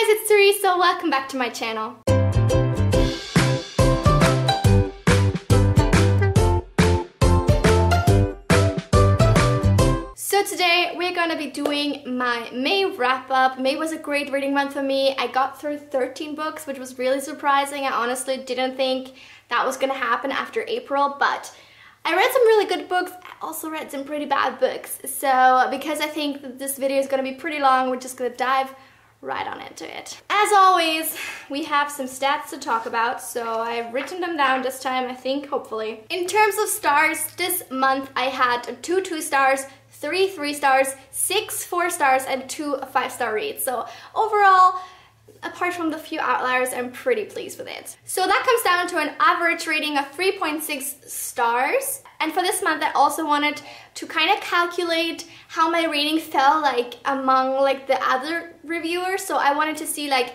guys, it's Teresa. Welcome back to my channel. So today we're gonna be doing my May wrap-up. May was a great reading month for me. I got through 13 books, which was really surprising. I honestly didn't think that was gonna happen after April, but I read some really good books. I also read some pretty bad books. So because I think that this video is gonna be pretty long, we're just gonna dive right on into it. As always, we have some stats to talk about, so I've written them down this time, I think, hopefully. In terms of stars, this month I had 2 2-stars, 3 3-stars, 6 4-stars, and 2 5-star reads. So overall, apart from the few outliers, I'm pretty pleased with it. So that comes down to an average rating of 3.6 stars. And for this month, I also wanted to kind of calculate how my rating fell like among like the other reviewers. So I wanted to see like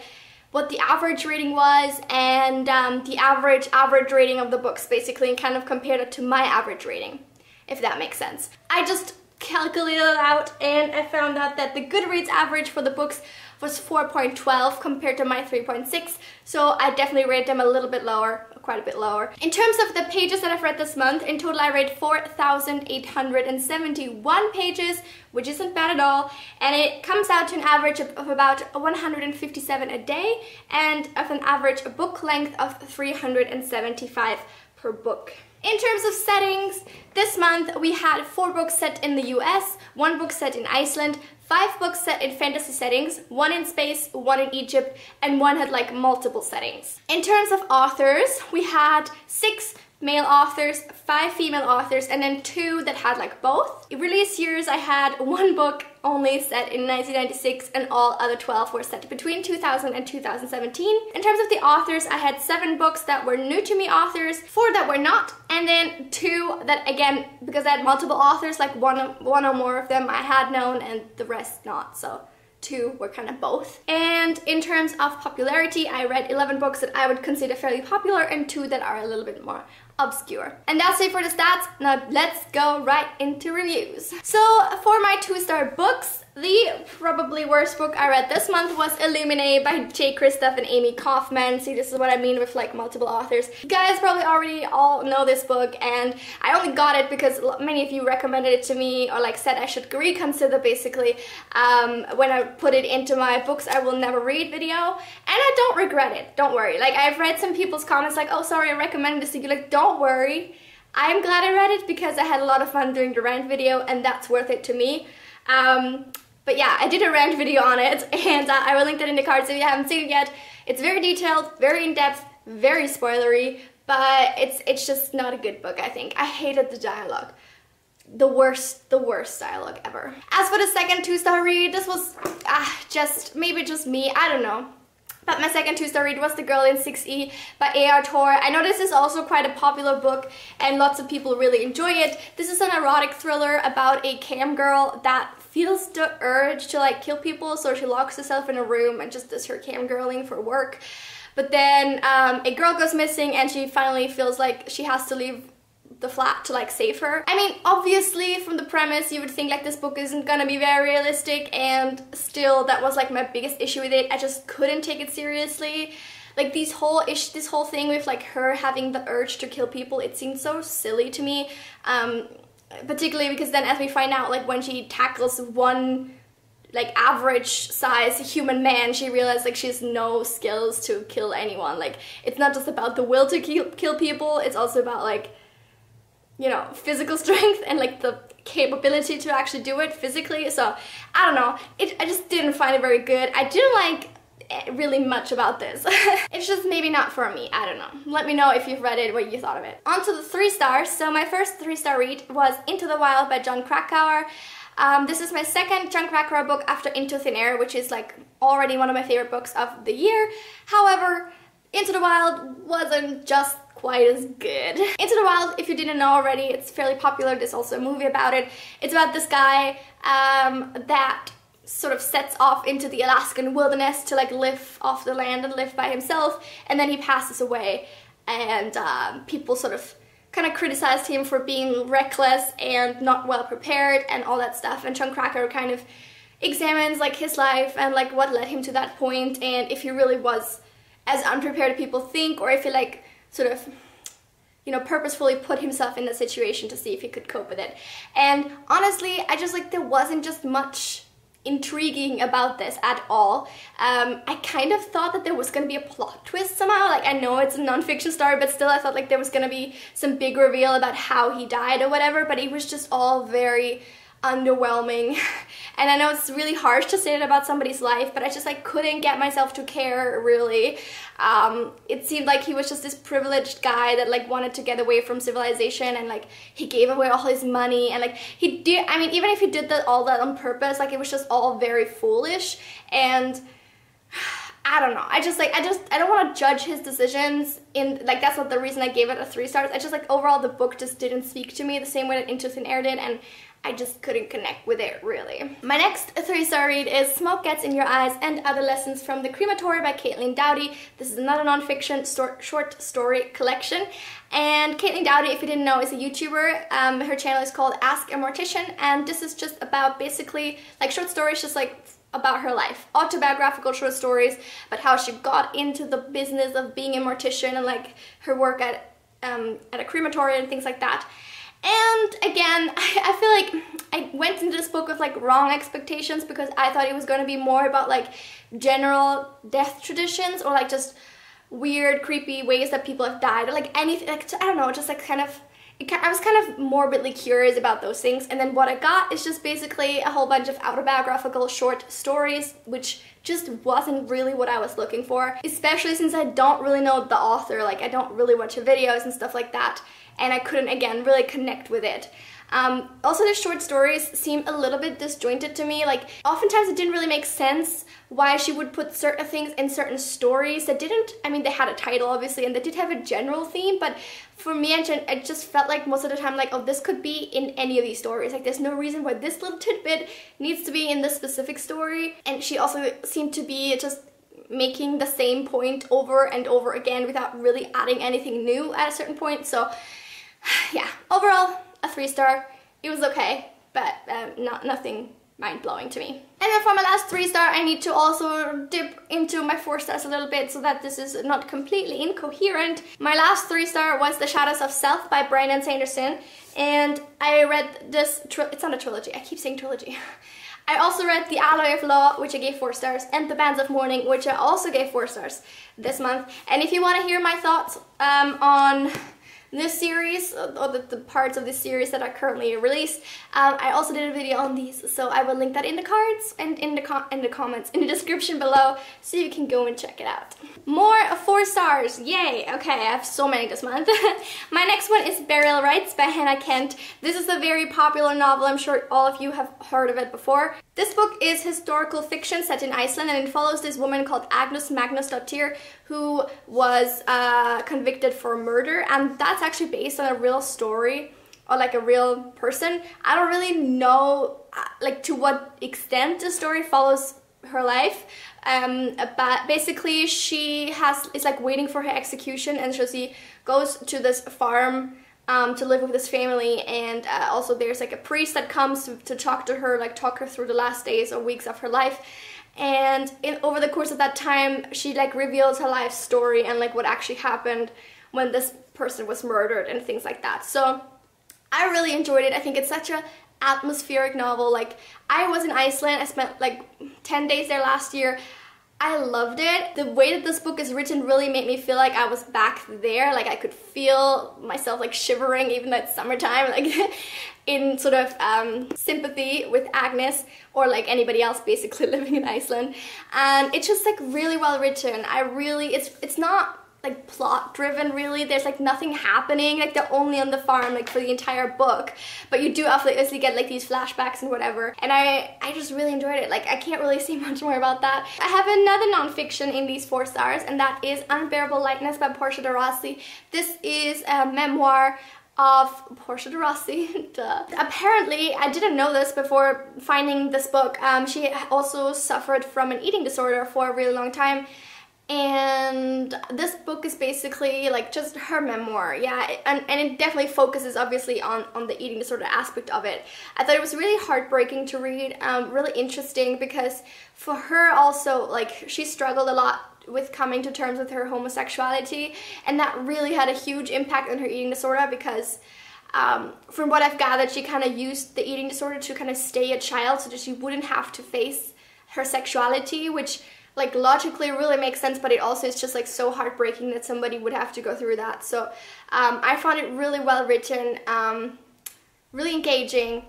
what the average rating was and the average rating of the books basically, and kind of compared it to my average rating, if that makes sense. I just calculated it out and I found out that the Goodreads average for the books was 4.12 compared to my 3.6, so I definitely rated them a little bit lower, quite a bit lower. In terms of the pages that I've read this month, in total I read 4,871 pages, which isn't bad at all, and it comes out to an average of about 157 a day and of an average book length of 375 per book. In terms of settings, this month we had 4 books set in the US, 1 book set in Iceland, 5 books set in fantasy settings, 1 in space, 1 in Egypt, and 1 had like multiple settings. In terms of authors, we had 6 male authors, 5 female authors, and then 2 that had like both. In release years, I had 1 book only set in 1996 and all other 12 were set between 2000 and 2017. In terms of the authors, I had 7 books that were new to me authors, 4 that were not, and then 2 that, again, because I had multiple authors, like one or more of them I had known and the rest not, so 2 were kind of both. And in terms of popularity, I read 11 books that I would consider fairly popular and 2 that are a little bit more obscure. And that's it for the stats. Now let's go right into reviews. So for my 2-star books, the probably worst book I read this month was Illuminate by J. Kristoff and Amy Kaufman. See, this is what I mean with like multiple authors. You guys probably already all know this book, and I only got it because many of you recommended it to me or like said I should reconsider basically when I put it into my books I will never read video, and I don't regret it, don't worry. Like, I've read some people's comments like, oh sorry, I recommended this to you. Like, don't worry, I'm glad I read it because I had a lot of fun doing the rant video and that's worth it to me. But yeah, I did a rant video on it, and I will link that in the cards if you haven't seen it yet. It's very detailed, very in-depth, very spoilery, but it's just not a good book, I think. I hated the dialogue. The worst dialogue ever. As for the second 2-star read, this was maybe just me, I don't know. But my second 2-star read was The Girl in 6E by A.R. Tor. I know this is also quite a popular book and lots of people really enjoy it. This is an erotic thriller about a cam girl that feels the urge to like kill people, so she locks herself in a room and just does her cam girling for work. But then a girl goes missing and she finally feels like she has to leave the flat to like save her. I mean, obviously from the premise you would think like this book isn't gonna be very realistic, and still that was like my biggest issue with it. I just couldn't take it seriously. Like this whole thing with like her having the urge to kill people, it seemed so silly to me. Particularly because then as we find out, like when she tackles one like average size human man, she realizes like she has no skills to kill anyone. Like, it's not just about the will to kill people, it's also about like, you know, physical strength and like the capability to actually do it physically. So I don't know, I just didn't find it very good. I didn't like really much about this. It's just maybe not for me, I don't know. Let me know if you've read it, what you thought of it. On to the 3 stars. So my first 3-star read was Into the Wild by Jon Krakauer. This is my second Jon Krakauer book after Into Thin Air, which is like already one of my favorite books of the year. However, Into the Wild wasn't just quite as good. Into the Wild, if you didn't know already, it's fairly popular. There's also a movie about it. It's about this guy that sort of sets off into the Alaskan wilderness to like live off the land and live by himself, and then he passes away, and people sort of kind of criticized him for being reckless and not well prepared and all that stuff, and Jon Krakauer kind of examines like his life and like what led him to that point, and if he really was as unprepared as people think, or if he like sort of, you know, purposefully put himself in the situation to see if he could cope with it. And honestly, I just like, there wasn't just much intriguing about this at all. I kind of thought that there was going to be a plot twist somehow. Like, I know it's a non-fiction story, but still I thought like there was going to be some big reveal about how he died or whatever, but it was just all very underwhelming. And I know it's really harsh to say that about somebody's life, but I just like couldn't get myself to care, really. It seemed like he was just this privileged guy that like wanted to get away from civilization, and like he gave away all his money, and like he did, I mean, even if he did all that on purpose, like it was just all very foolish. And I don't know, I don't want to judge his decisions in, like, that's not the reason I gave it a 3 stars. I just like, overall the book just didn't speak to me the same way that Into Thin Air did, and I just couldn't connect with it, really. My next 3-star read is Smoke Gets in Your Eyes and Other Lessons from the Crematory by Caitlin Doughty. This is another non-fiction short story collection. And Caitlin Doughty, if you didn't know, is a YouTuber. Her channel is called Ask a Mortician, and this is just about basically like short stories, just like about her life. Autobiographical short stories about how she got into the business of being a mortician and like her work at a crematory and things like that. And again, I feel like I went into this book with like wrong expectations, because I thought it was going to be more about like general death traditions, or like just weird, creepy ways that people have died, or like anything, like, I don't know, just like kind of, I was kind of morbidly curious about those things. And then what I got is just basically a whole bunch of autobiographical short stories, which just wasn't really what I was looking for, especially since I don't really know the author. Like, I don't really watch her videos and stuff like that, and I couldn't, again, really connect with it. Also, the short stories seem a little bit disjointed to me. Like, oftentimes it didn't really make sense why she would put certain things in certain stories that didn't, I mean, they had a title, obviously, and they did have a general theme, but for me, I just felt like most of the time, like, oh, this could be in any of these stories. Like, there's no reason why this little tidbit needs to be in this specific story. And she also seemed to be just making the same point over and over again without really adding anything new at a certain point. So yeah, overall a 3-star. It was okay, but nothing mind-blowing to me. And then for my last 3-star, I need to also dip into my 4 stars a little bit so that this is not completely incoherent. My last 3-star was The Shadows of Self by Brandon Sanderson, and I read this, it's not a trilogy, I keep saying trilogy. I also read The Alloy of Law, which I gave 4 stars, and The Bands of Mourning, which I also gave 4 stars this month. And if you want to hear my thoughts on this series, or the parts of this series that are currently released, I also did a video on these, so I will link that in the cards and in the comments, in the description below, so you can go and check it out. More 4 stars, yay! Okay, I have so many this month. My next one is Burial Rites by Hannah Kent. This is a very popular novel, I'm sure all of you have heard of it before. This book is historical fiction set in Iceland, and it follows this woman called Agnes Magnusdóttir, who was convicted for murder, and that's actually based on a real story, or like a real person. I don't really know like to what extent the story follows her life, but basically she is like waiting for her execution, and so she goes to this farm to live with this family, and also there's like a priest that comes to talk to her, like talk her through the last days or weeks of her life. And over the course of that time, she like reveals her life story and like what actually happened when this person was murdered and things like that. So I really enjoyed it. I think it's such a atmospheric novel. Like, I was in Iceland, I spent like 10 days there last year. I loved it. The way that this book is written really made me feel like I was back there. Like, I could feel myself like shivering, even though it's summertime, like in sort of sympathy with Agnes, or like anybody else basically living in Iceland. And it's just like really well written. It's not like plot driven really. There's like nothing happening, like they're only on the farm like for the entire book, but you do obviously get like these flashbacks and whatever, and I just really enjoyed it. Like, I can't really say much more about that. I have another non-fiction in these 4 stars, and that is Unbearable Lightness by Portia de Rossi. This is a memoir of Portia de Rossi. Apparently, I didn't know this before finding this book, she also suffered from an eating disorder for a really long time. And this book is basically like just her memoir, yeah, and it definitely focuses obviously on the eating disorder aspect of it. I thought it was really heartbreaking to read, really interesting, because for her also, like, she struggled a lot with coming to terms with her homosexuality, and that really had a huge impact on her eating disorder, because from what I've gathered, she kind of used the eating disorder to kind of stay a child so that she wouldn't have to face her sexuality, which like logically really makes sense, but it also is just like so heartbreaking that somebody would have to go through that. So I found it really well written, really engaging.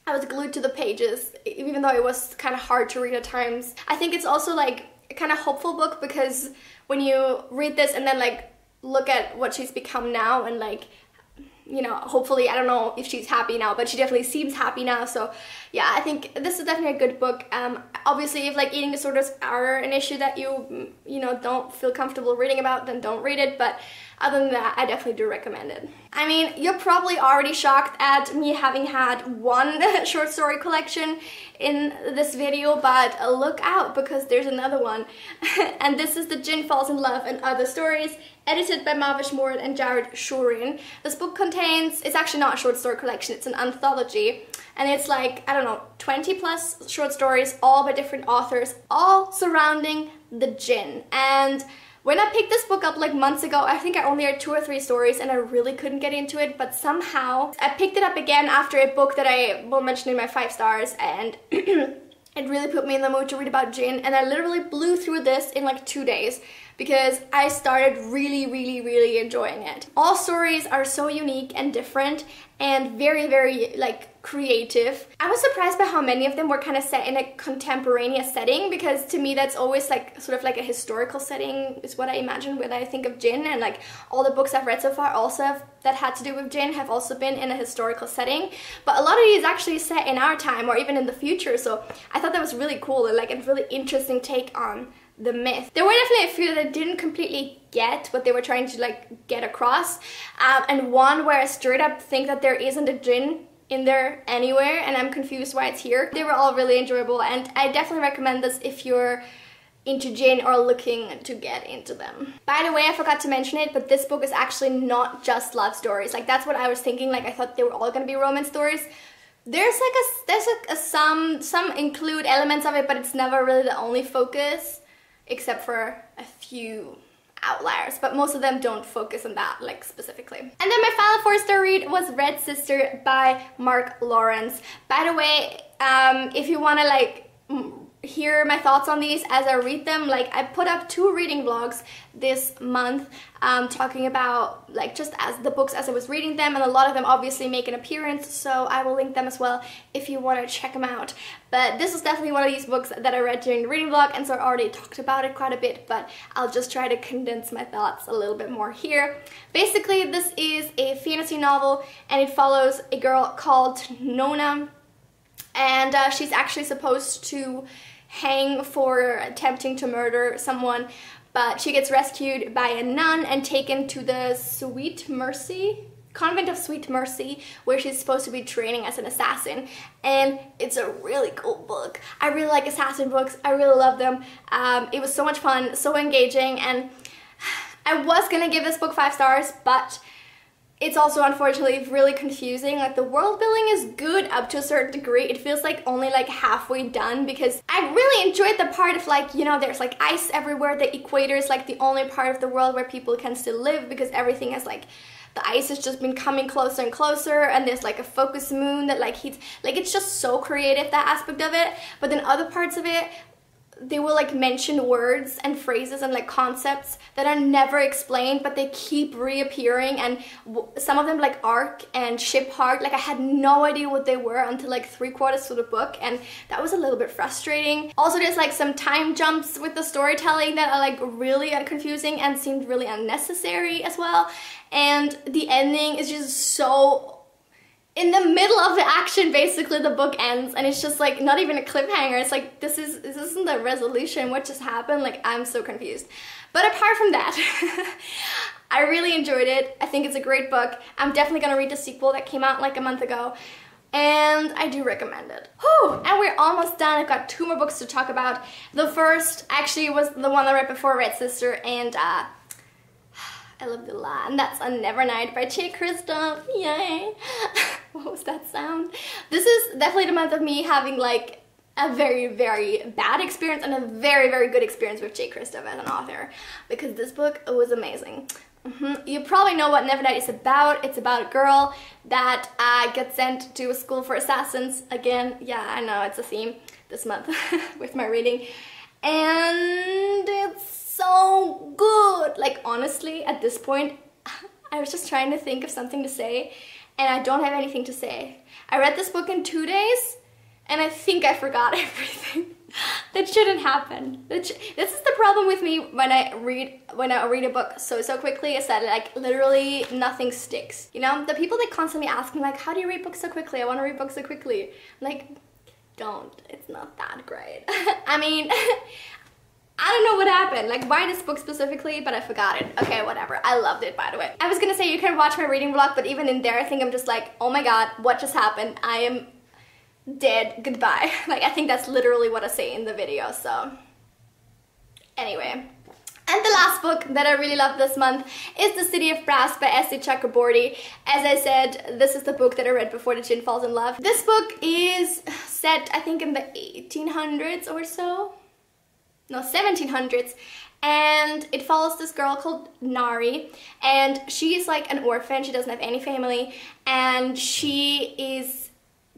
I was glued to the pages, even though it was kind of hard to read at times. I think it's also like a kind of hopeful book, because when you read this and then like look at what she's become now, and like, you know, hopefully, I don't know if she's happy now, but she definitely seems happy now. So yeah, I think this is definitely a good book. Obviously, if like eating disorders are an issue that you know, don't feel comfortable reading about, then don't read it. But other than that, I definitely do recommend it. I mean, you're probably already shocked at me having had one short story collection in this video, but look out, because there's another one. And this is The Jinn Falls in Love and Other Stories, edited by Mavish Moore and Jared Shurin. This book contains, it's actually not a short story collection, it's an anthology. And it's like, I don't know, 20 plus short stories, all by different authors, all surrounding the jinn. And when I picked this book up like months ago, I think I only read 2 or 3 stories and I really couldn't get into it, but somehow I picked it up again after a book that I will mention in my 5 stars, and it really put me in the mood to read about jinn, and I literally blew through this in like 2 days, because I started really enjoying it. All stories are so unique and different and very like creative. I was surprised by how many of them were kind of set in a contemporaneous setting, because to me that's always like sort of like a historical setting is what I imagine when I think of jinn, and like all the books I've read so far also that had to do with jinn have also been in a historical setting, but a lot of these actually set in our time or even in the future. So I thought that was really cool and like a really interesting take on the myth. There were definitely a few that I didn't completely get what they were trying to like get across, and one where I straight up think that there isn't a jinn in there anywhere and I'm confused why it's here. They were all really enjoyable, and I definitely recommend this if you're into jinn or looking to get into them. By the way, I forgot to mention it, but this book is actually not just love stories. Like, that's what I was thinking. Like, I thought they were all gonna be romance stories. There's some include elements of it, but it's never really the only focus, except for a few outliers, but most of them don't focus on that like specifically. And then my final 4-star read was Red Sister by Mark Lawrence. By the way, if you want to like hear my thoughts on these as I read them, like I put up 2 reading vlogs this month talking about like just as the books as I was reading them, and a lot of them obviously make an appearance, so I will link them as well if you want to check them out. But this is definitely one of these books that I read during the reading vlog, and so I already talked about it quite a bit, but I'll just try to condense my thoughts a little bit more here. Basically, this is a fantasy novel, and it follows a girl called Nona, and she's actually supposed to hang for attempting to murder someone, but she gets rescued by a nun and taken to the Sweet Mercy, Convent of Sweet Mercy, where she's supposed to be training as an assassin. And it's a really cool book. I really like assassin books. I really love them. It was so much fun, so engaging, and I was gonna give this book 5 stars, but it's also unfortunately really confusing. Like, the world building is good up to a certain degree. It feels like only like halfway done, because I really enjoyed the part of like, you know, there's like ice everywhere. The equator is like the only part of the world where people can still live, because everything has like, the ice has just been coming closer and closer, and there's like a focus moon that like heats, like it's just so creative, that aspect of it. But then other parts of it, they will like mention words and phrases and like concepts that are never explained, but they keep reappearing, and some of them like arc and ship heart, like I had no idea what they were until like 3/4 through the book, and that was a little bit frustrating. Also, there's like some time jumps with the storytelling that are like really confusing and seemed really unnecessary as well, and the ending is just so in the middle of the action. Basically the book ends and it's just like not even a cliffhanger. It's like, this isn't the resolution, what just happened? Like, I'm so confused. But apart from that, I really enjoyed it. I think it's a great book. I'm definitely gonna read the sequel that came out like a month ago. and I do recommend it. Whew, and we're almost done. I've got 2 more books to talk about. The first actually was the one I read before, Red Sister, and I Love the Land. That's A Nevernight by J. Kristoff. Yay! What was that sound? This is definitely the month of me having like a very, very bad experience and a very, very good experience with J. Kristoff as an author, because this book was amazing. You probably know what Nevernight is about. It's about a girl that gets sent to a school for assassins. Again, yeah, I know it's a theme this month with my reading. And it's so good. Like, honestly, at this point, I was just trying to think of something to say, and I don't have anything to say. I read this book in 2 days, and I think I forgot everything. That shouldn't happen. This is the problem with me when I read a book so quickly, is that like literally nothing sticks. You know, the people that constantly ask me like, how do you read books so quickly? I want to read books so quickly. Like, don't. It's not that great. I mean, I don't know what happened. Like, why this book specifically, but I forgot it. Okay, whatever. I loved it, by the way. I was gonna say you can watch my reading vlog, but even in there, I think I'm just like, oh my god, what just happened? I am dead, goodbye. Like, I think that's literally what I say in the video, so anyway. And the last book that I really love this month is The City of Brass by S.D. Chakraborty. As I said, this is the book that I read before the Jinn falls in love. This book is set, I think, in the 1800s or so. No, 1700s. And it follows this girl called Nari, and she is like an orphan. She doesn't have any family, and she is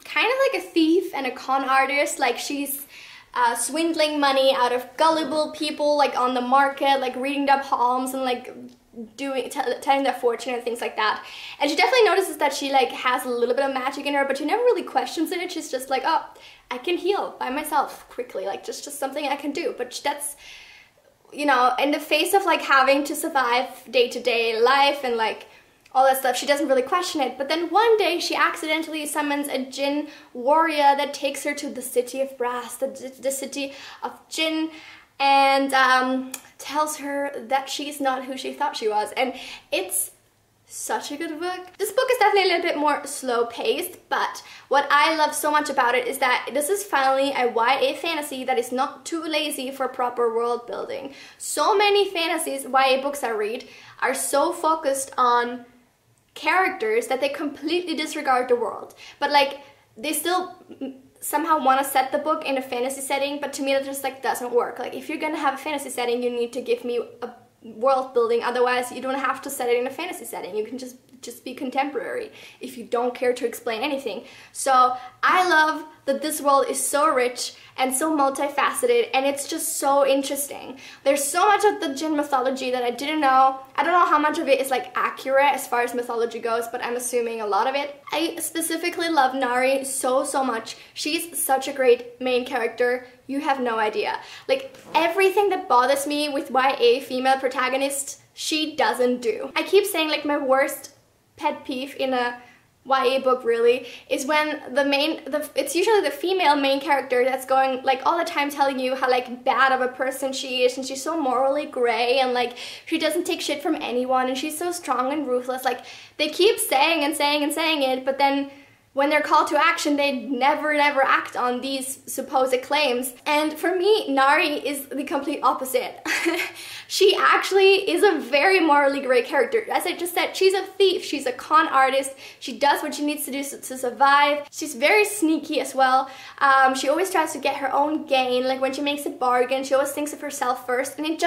kind of like a thief and a con artist. Like, she's swindling money out of gullible people, like on the market, like reading their palms and like telling their fortune and things like that. And she definitely notices that she like has a little bit of magic in her, but she never really questions it. She's just like, oh, I can heal by myself quickly, like just something I can do. But that's, you know, in the face of like having to survive day-to-day life and like all that stuff, she doesn't really question it. But then one day she accidentally summons a Jinn warrior that takes her to the City of Brass, the city of Jinn, and tells her that she's not who she thought she was. And it's such a good book. This book is definitely a little bit more slow-paced, but what I love so much about it is that this is finally a YA fantasy that is not too lazy for proper world building. So many fantasies, YA books I read, are so focused on characters that they completely disregard the world. But like, they still somehow want to set the book in a fantasy setting, but to me that just like doesn't work. Like, if you're gonna have a fantasy setting, you need to give me a world building. Otherwise, you don't have to set it in a fantasy setting. You can just be contemporary if you don't care to explain anything. So I love that this world is so rich and so multifaceted, and it's just so interesting. There's so much of the Jinn mythology that I didn't know. I don't know how much of it is like accurate as far as mythology goes, but I'm assuming a lot of it. I specifically love Nari so much. She's such a great main character. You have no idea. Like, everything that bothers me with YA female protagonists, she doesn't do. I keep saying like my worst pet peeve in a YA book really is when it's usually the female main character that's going like all the time telling you how like bad of a person she is, and she's so morally gray, and like she doesn't take shit from anyone, and she's so strong and ruthless. Like, they keep saying it, but then when they're called to action, they never act on these supposed claims. And for me, Nari is the complete opposite. She actually is a very morally gray character. As I just said, she's a thief, she's a con artist, she does what she needs to do to survive. She's very sneaky as well. She always tries to get her own gain. Like, when she makes a bargain, she always thinks of herself first, and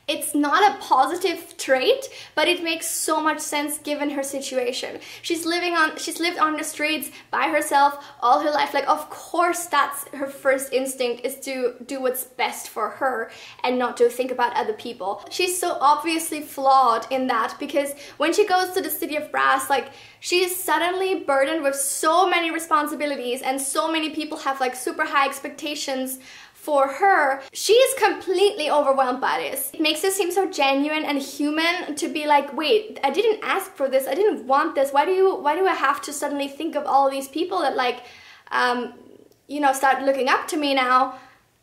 it's not a positive trait, but it makes so much sense given her situation. She's lived on the streets by herself all her life. Like, of course that's her first instinct, is to do what's best for her and not to think about other people. She's so obviously flawed in that, because when she goes to the City of Brass, like, she is suddenly burdened with so many responsibilities, and so many people have like super high expectations for her. She is completely overwhelmed by this. It makes it seem so genuine and human to be like, wait, I didn't ask for this, I didn't want this, why do I have to suddenly think of all these people that like, you know, start looking up to me now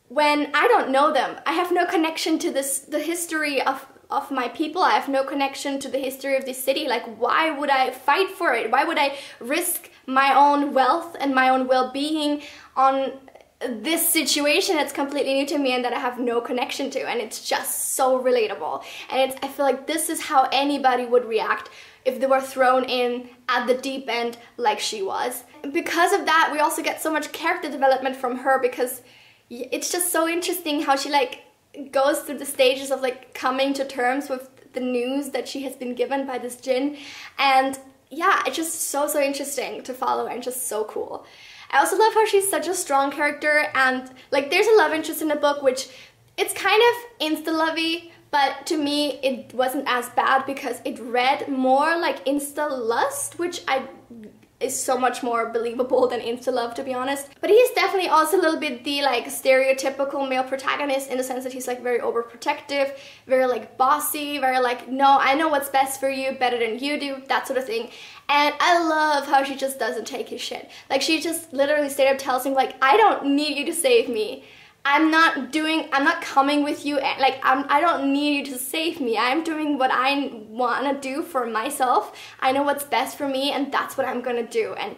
when I don't know them? I have no connection to the history of my people. I have no connection to the history of this city. Like, why would I fight for it? Why would I risk my own wealth and my own well-being on this situation that's completely new to me and that I have no connection to, and it's just so relatable. And I feel like this is how anybody would react if they were thrown in at the deep end like she was. Because of that, we also get so much character development from her, because it's just so interesting how she like goes through the stages of like coming to terms with the news that she has been given by this djinn. And yeah, it's just so interesting to follow and just so cool. I also love how she's such a strong character, and like there's a love interest in the book, which it's kind of insta-lovey, but to me it wasn't as bad because it read more like insta-lust, which is so much more believable than insta-love, to be honest. But he's definitely also a little bit the like stereotypical male protagonist, in the sense that he's like very overprotective, very like bossy, very like, no, I know what's best for you better than you do, that sort of thing. And I love how she just doesn't take his shit. Like she just literally straight up tells him like, I don't need you to save me. I'm not coming with you, like I don't need you to save me. I'm doing what I want to do for myself. I know what's best for me, and that's what I'm gonna do. And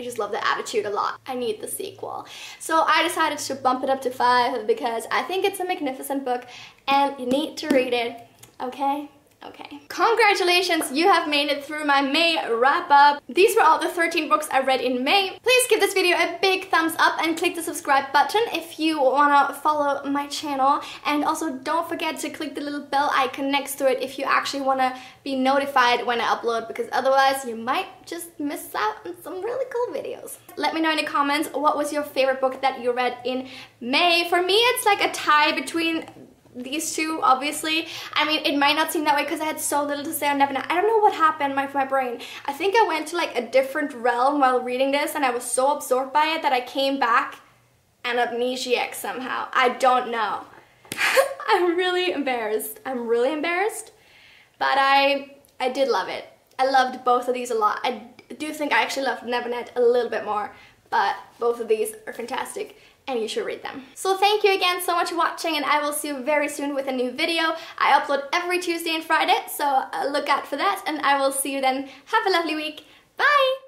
I just love the attitude a lot. I need the sequel. So I decided to bump it up to 5 because I think it's a magnificent book and you need to read it, okay? Okay. Congratulations, you have made it through my May wrap-up. These were all the 13 books I read in May. Please give this video a big thumbs up and click the subscribe button if you wanna follow my channel. And also don't forget to click the little bell icon next to it if you actually wanna be notified when I upload, because otherwise you might just miss out on some really cool videos. Let me know in the comments what was your favorite book that you read in May. For me, it's like a tie between these two, obviously. I mean, it might not seem that way because I had so little to say on Nevernight. I don't know what happened with my brain. I think I went to like a different realm while reading this, and I was so absorbed by it that I came back an amnesiac somehow. I don't know. I'm really embarrassed. I'm really embarrassed, but I did love it. I loved both of these a lot. I do think I actually loved Nevernight a little bit more, but both of these are fantastic and you should read them. So thank you again so much for watching, and I will see you very soon with a new video. I upload every Tuesday and Friday, so look out for that, and I will see you then. Have a lovely week. Bye!